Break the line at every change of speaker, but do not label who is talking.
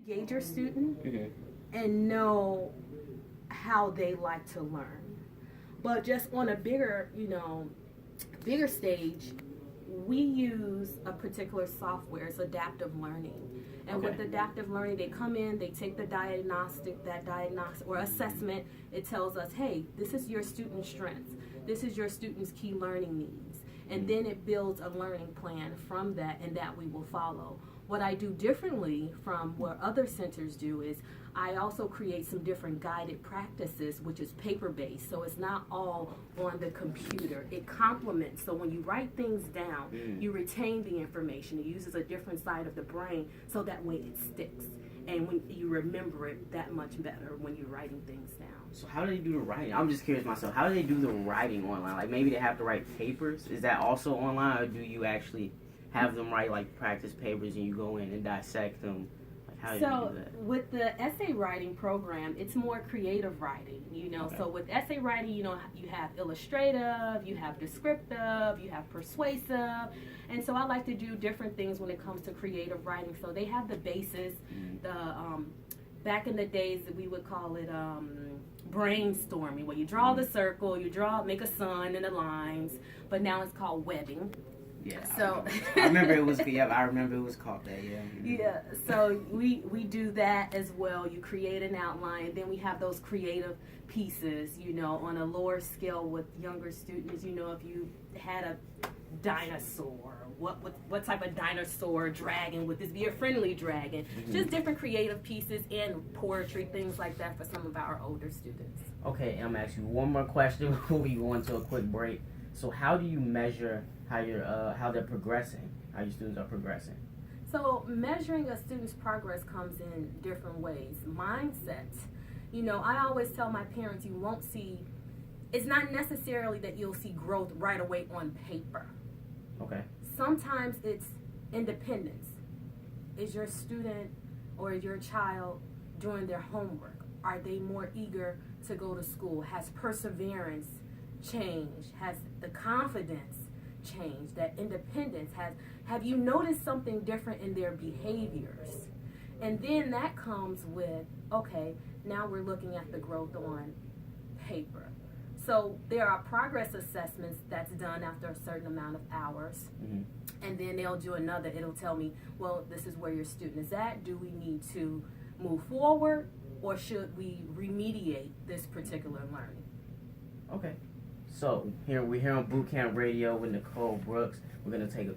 Gauge your student
Mm-hmm.
and know how they like to learn. But just on a bigger stage, we use a particular software. It's adaptive learning. And
Okay.
with adaptive learning, they come in, they take that diagnostic or assessment. It tells us, hey, this is your student's strengths. This is your student's key learning needs. And then it builds a learning plan from that, and that we will follow. What I do differently from what other centers do is I also create some different guided practices, which is paper-based. So it's not all on the computer. It complements. So when you write things down, you retain the information. It uses a different side of the brain so that way it sticks. And when you remember it that much better when you're writing things down.
So how do they do the writing? I'm just curious myself. How do they do the writing online? Like maybe they have to write papers. Is that also online, or do you actually have them write like practice papers and you go in and dissect them? Like how do you do that?
With the essay writing program, it's more creative writing,
Okay.
So with essay writing, you have illustrative, you have descriptive, you have persuasive. And so I like to do different things when it comes to creative writing. So they have the basis, back in the days we would call it brainstorming, where you draw the circle, make a sun and the lines, but now it's called webbing.
Yeah.
So
I remember it was. Yeah, I remember it was called that. Yeah.
Yeah. So we do that as well. You create an outline, and then we have those creative pieces. On a lower scale with younger students. If you had a dinosaur, what type of dinosaur dragon would this be? A friendly dragon? Just different creative pieces and poetry, things like that for some of our older students.
Okay, I'm gonna ask you one more question before we go into a quick break. So how do you measure how they're progressing, how your students are progressing?
So measuring a student's progress comes in different ways. Mindset. I always tell my parents it's not necessarily that you'll see growth right away on paper.
Okay.
Sometimes it's independence. Is your student or your child doing their homework? Are they more eager to go to school? Has perseverance changed? Has the confidence changed? That independence have you noticed something different in their behaviors? And then that comes with, okay, now we're looking at the growth on paper. So there are progress assessments that's done after a certain amount of hours. And then they'll do another. It'll tell me, well, this is where your student is at. Do we need to move forward, or should we remediate this particular learning?
Okay. So we're here on Boot Camp Radio with Nicole Brooks. We're gonna take a